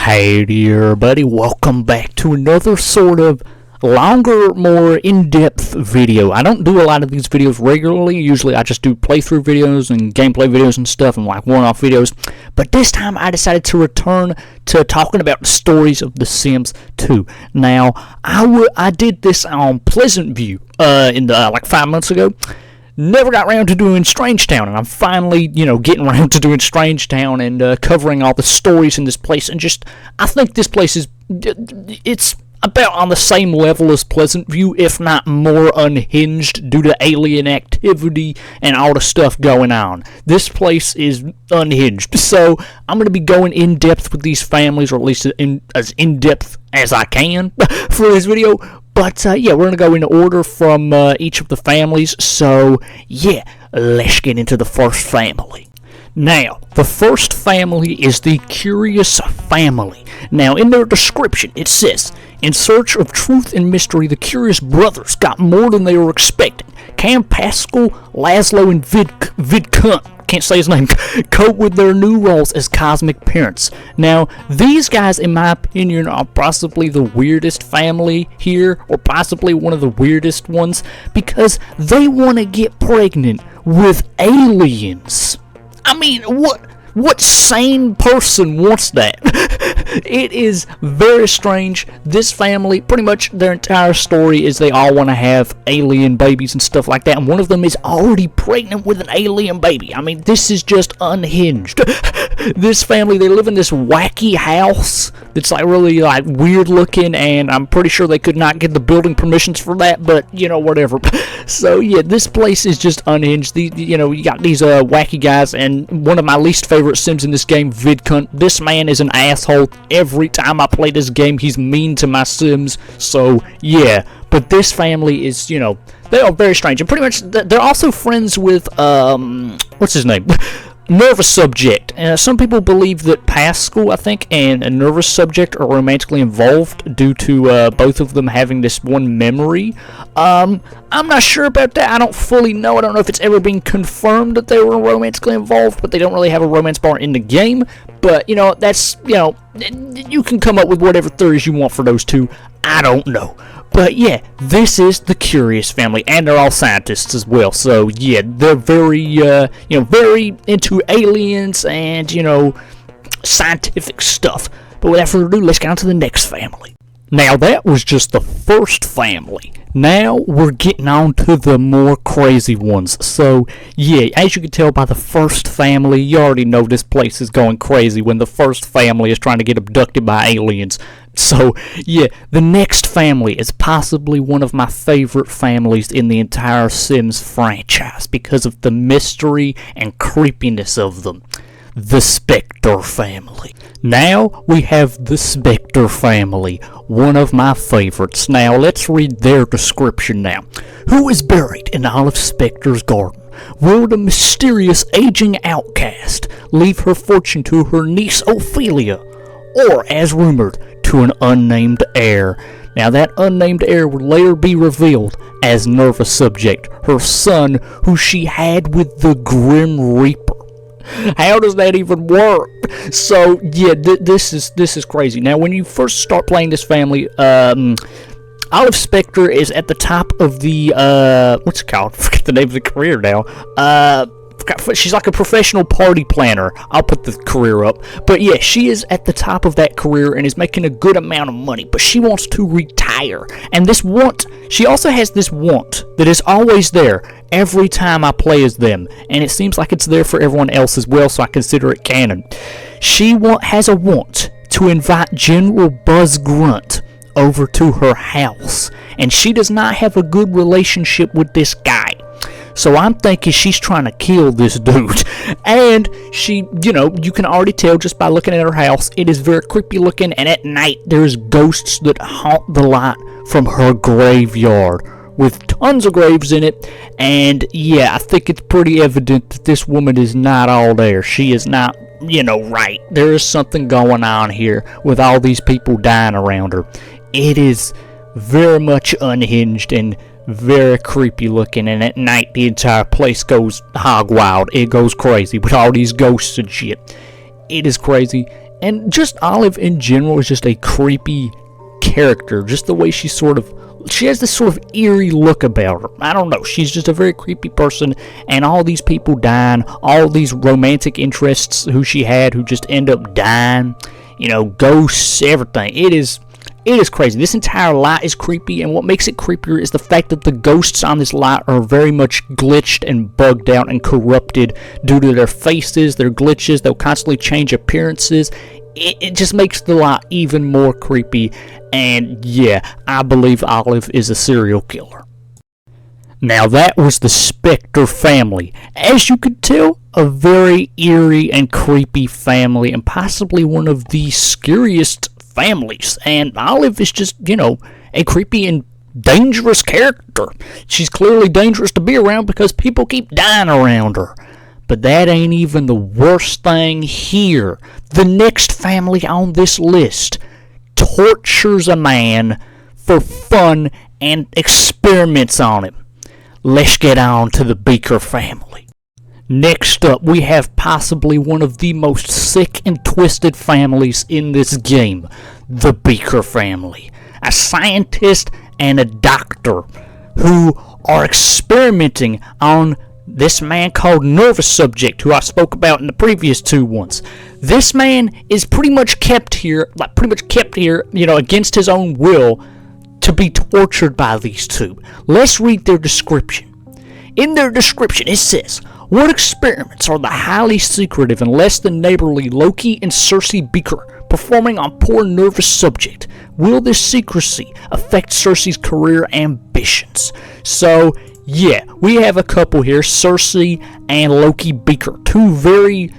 Hey dear buddy, welcome back to another sort of longer, more in-depth video. I don't do a lot of these videos regularly. Usually I just do playthrough videos and gameplay videos and stuff and like one-off videos. But this time I decided to return to talking about the stories of The Sims 2. Now, I did this on Pleasant View like 5 months ago. Never got around to doing Strangetown, and I'm finally, getting around to doing Strangetown and covering all the stories in this place. And I think this place it's about on the same level as Pleasant View, if not more unhinged due to alien activity and all the stuff going on. This place is unhinged, so I'm going to be going in depth with these families, or at least as in depth as I can for this video. But we're going to go in order from each of the families. So let's get into the first family. Now, the first family is the Curious Family. Now, in their description, it says, in search of truth and mystery, the Curious brothers got more than they were expecting. Cam, Pascal, Laszlo, and Vidkunt, can't say his name, cope with their new roles as cosmic parents. Now, these guys, in my opinion, are possibly the weirdest family here, or possibly one of the weirdest ones, because they want to get pregnant with aliens. I mean, what sane person wants that? It is very strange. This family, pretty much their entire story is they all want to have alien babies and stuff like that, and one of them is already pregnant with an alien baby. I mean, this is just unhinged. This family, they live in this wacky house that's really weird looking, and I'm pretty sure they could not get the building permissions for that, but whatever. So this place is just unhinged. You got these wacky guys, and one of my least favorite Sims in this game, Vidkunt. This man is an asshole. Every time I play this game, he's mean to my Sims. So but this family is, they are very strange, and pretty much they're also friends with what's his name? Nervous Subject. Some people believe that Pascal, I think, and a Nervous Subject are romantically involved due to both of them having this one memory. I'm not sure about that. I don't fully know. I don't know if it's ever been confirmed that they were romantically involved, but they don't really have a romance bar in the game. But, that's, you can come up with whatever theories you want for those two. I don't know. But this is the Curious Family, and they're all scientists as well. So they're very, very into aliens and, scientific stuff. But without further ado, let's get on to the next family. Now, that was just the first family. Now, we're getting on to the more crazy ones. So, as you can tell by the first family, you already know this place is going crazy when the first family is trying to get abducted by aliens. So, the next family is possibly one of my favorite families in the entire Sims franchise because of the mystery and creepiness of them. The Spectre family. Now we have the Spectre family, one of my favorites. Now let's read their description now. Who is buried in Olive Spectre's garden? Will the mysterious aging outcast leave her fortune to her niece Ophelia, or, as rumored, to an unnamed heir? Now that unnamed heir will later be revealed as Nervous Subject, her son, who she had with the Grim Reaper. How does that even work? So this is crazy. Now, when you first start playing this family, Olive Spectre is at the top of the what's it called? I forget the name of the career now. She's like a professional party planner. I'll put the career up. But she is at the top of that career and is making a good amount of money. But she wants to retire. And she also has this want that is always there every time I play as them. And it seems like it's there for everyone else as well, so I consider it canon. She has a want to invite General Buzz Grunt over to her house. And she does not have a good relationship with this guy. So I'm thinking she's trying to kill this dude. And she, you can already tell just by looking at her house, it is very creepy looking, and at night there's ghosts that haunt the light from her graveyard with tons of graves in it. And I think it's pretty evident that this woman is not all there. She is not, right. There is something going on here with all these people dying around her. It is very much unhinged and very creepy looking, and at night the entire place goes hog wild. It goes crazy with all these ghosts and shit. It is crazy, And just Olive in general is just a creepy character. Just the way she has this sort of eerie look about her. I don't know. She's just a very creepy person. And all these people dying, all these romantic interests who she had who just end up dying. You know, ghosts, everything. It is crazy. This entire lot is creepy, and what makes it creepier is the fact that the ghosts on this lot are very much glitched and bugged out and corrupted due to their faces, their glitches. They'll constantly change appearances. It just makes the lot even more creepy, and yeah, I believe Olive is a serial killer. Now that was the Spectre family. As you could tell, a very eerie and creepy family, and possibly one of the scariest families. And Olive is just, you know, a creepy and dangerous character. She's clearly dangerous to be around because people keep dying around her. But that ain't even the worst thing here. The next family on this list tortures a man for fun and experiments on him. Let's get on to the Beaker family. Next up, we have possibly one of the most sick and twisted families in this game, the Beaker family. A scientist and a doctor who are experimenting on this man called Nervous Subject, who I spoke about in the previous two ones. This man is pretty much kept here, you know, against his own will to be tortured by these two. Let's read their description. In their description, it says, "What experiments are the highly secretive and less than neighborly Loki and Cersei Beaker performing on poor Nervous Subject? Will this secrecy affect Cersei's career ambitions?" So, yeah, we have a couple here, Cersei and Loki Beaker, two very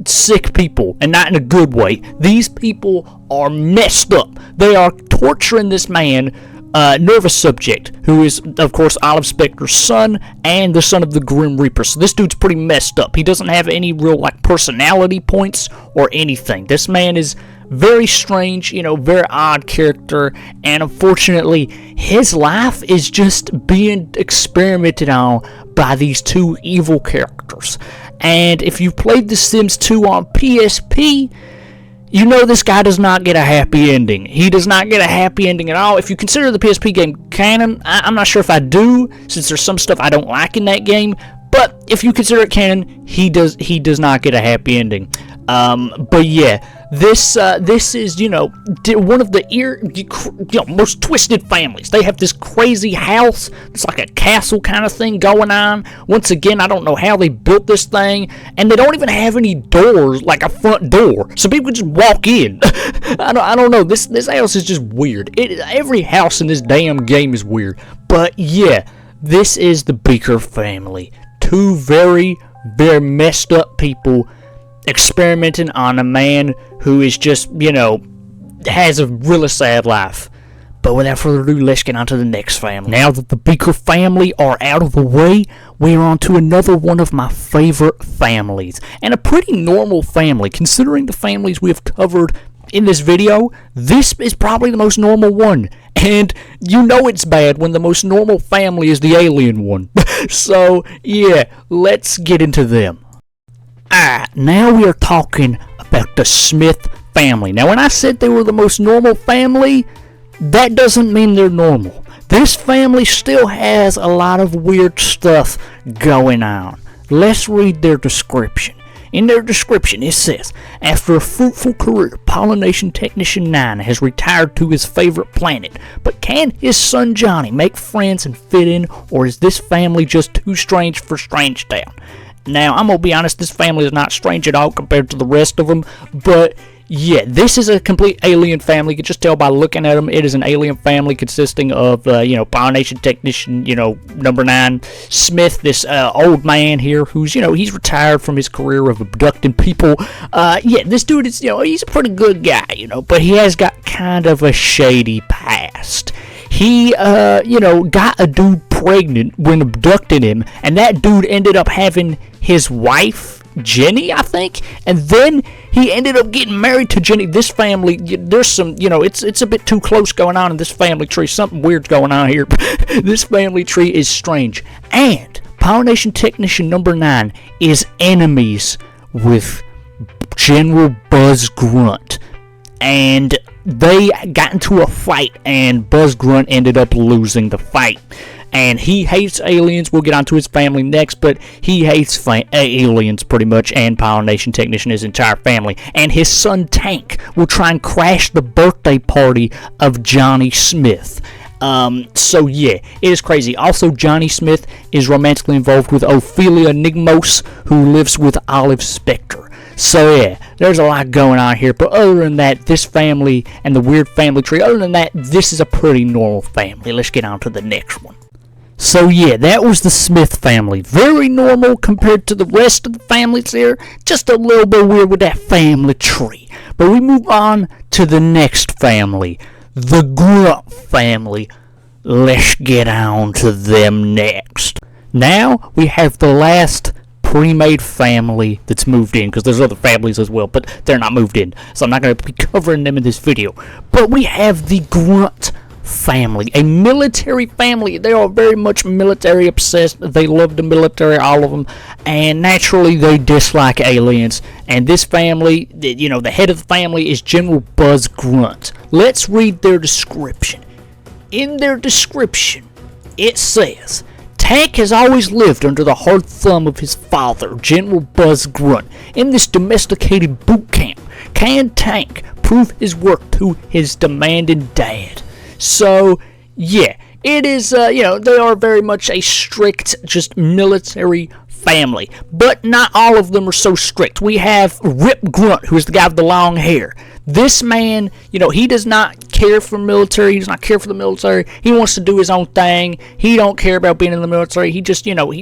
sick people, and not in a good way. These people are messed up. They are torturing this man, Nervous Subject, who is, of course, Olive Specter's son and the son of the Grim Reaper. So this dude's pretty messed up. He doesn't have any real, like, personality points or anything. This man is very strange, you know, very odd character, and unfortunately, his life is just being experimented on by these two evil characters. And if you've played The Sims 2 on PSP, you know this guy does not get a happy ending. He does not get a happy ending at all. If you consider the PSP game canon, I'm not sure if I do, since there's some stuff I don't like in that game, but if you consider it canon, he does not get a happy ending. But yeah, this is, you know, one of the most twisted families. They have this crazy house. It's like a castle kind of thing going on. Once again, I don't know how they built this thing, and they don't even have any doors, like a front door, so people just walk in. I don't know. This house is just weird. Every house in this damn game is weird. But yeah, this is the Beaker family. Two very, very messed up people experimenting on a man who is just, you know, has a really sad life. But without further ado, let's get on to the next family. Now that the Beaker family are out of the way, we're on to another one of my favorite families. And a pretty normal family, considering the families we have covered in this video. This is probably the most normal one. And you know it's bad when the most normal family is the alien one. So, yeah, let's get into them. Now we are talking about the Smith family. Now, when I said they were the most normal family, that doesn't mean they're normal. This family still has a lot of weird stuff going on. Let's read their description. In their description, it says, "After a fruitful career, Pollination Technician 9 has retired to his favorite planet. But can his son Johnny make friends and fit in, or is this family just too strange for Strangetown?" Now, I'm going to be honest, this family is not strange at all compared to the rest of them, but yeah, this is a complete alien family. You can just tell by looking at them, it is an alien family consisting of, Pollination Technician, number 9, Smith, this old man here who's, he's retired from his career of abducting people. This dude is, he's a pretty good guy, but he has got kind of a shady past. He, got a dude pregnant when abducting him, and that dude ended up having his wife, Jenny, I think, and then he ended up getting married to Jenny. This family, there's some, it's a bit too close going on in this family tree. Something weird's going on here. This family tree is strange. And Pollination Technician number 9 is enemies with General Buzz Grunt, and they got into a fight, and Buzz Grunt ended up losing the fight. And he hates aliens. We'll get onto his family next, but he hates aliens pretty much, and Pollination Technician, his entire family. And his son Tank will try and crash the birthday party of Johnny Smith. So yeah, it is crazy. Also, Johnny Smith is romantically involved with Ophelia Nigmos, who lives with Olive Spectre. So yeah, there's a lot going on here. But other than that, this family and the weird family tree, other than that, this is a pretty normal family. Let's get on to the next one. So yeah, that was the Smith family. Very normal compared to the rest of the families here. Just a little bit weird with that family tree. But we move on to the next family, the Grunt family. Let's get on to them next. Now we have the last pre-made family that's moved in, because there's other families as well, but they're not moved in, so I'm not going to be covering them in this video. But we have the Grunt family, a military family. They are very much military obsessed. They love the military, all of them, and naturally they dislike aliens. And this family, you know, the head of the family is General Buzz Grunt. Let's read their description. In their description, it says, Tank has always lived under the hard thumb of his father, General Buzz Grunt. In this domesticated boot camp, can Tank prove his worth to his demanding dad? So, yeah, it is, you know, they are very much a strict, just military family. But not all of them are so strict. We have Rip Grunt, who is the guy with the long hair. This man, you know, he does not care for military. He does not care for the military. He wants to do his own thing. He don't care about being in the military. He just, you know,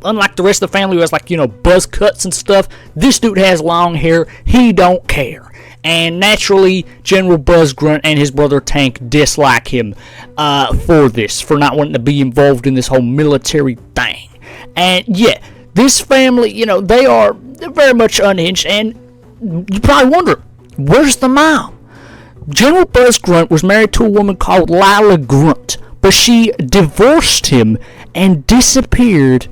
unlike the rest of the family who has, like, you know, buzz cuts and stuff, this dude has long hair. He don't care. And naturally, General Buzz Grunt and his brother Tank dislike him for not wanting to be involved in this whole military thing. And yeah, this family, you know, they're very much unhinged. And you probably wonder, where's the mom? General Buzz Grunt was married to a woman called Lila Grunt, but she divorced him and disappeared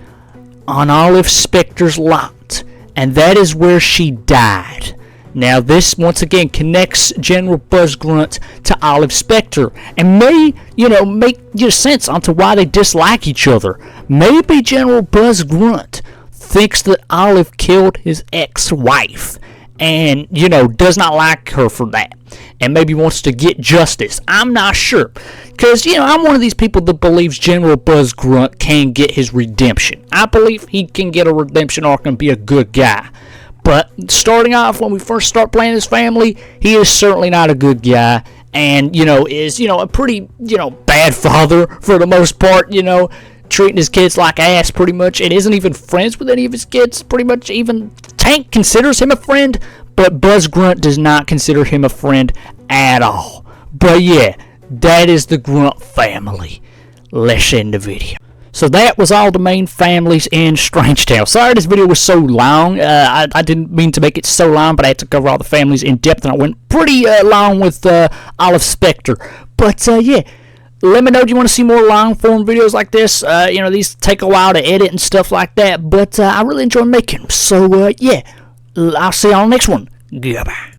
on Olive Specter's lot. And that is where she died. Now, this, once again, connects General Buzz Grunt to Olive Spectre, and may, you know, make your sense onto why they dislike each other. Maybe General Buzz Grunt thinks that Olive killed his ex-wife, and, you know, does not like her for that, and maybe wants to get justice. I'm not sure, because, you know, I'm one of these people that believes General Buzz Grunt can get his redemption. I believe he can get a redemption arc and be a good guy. But starting off, when we first start playing this family, he is certainly not a good guy, and, you know, is, you know, a pretty, you know, bad father for the most part, you know, treating his kids like ass pretty much, and isn't even friends with any of his kids pretty much. Even Tank considers him a friend, but Buzz Grunt does not consider him a friend at all. But yeah, that is the Grunt family. Let's end the video. So that was all the main families in Strangetown. Sorry this video was so long. I didn't mean to make it so long, but I had to cover all the families in depth, and I went pretty long with Olive Spectre. But yeah, let me know if you want to see more long-form videos like this. You know, these take a while to edit and stuff like that, but I really enjoy making them. So yeah, I'll see you on the next one. Goodbye.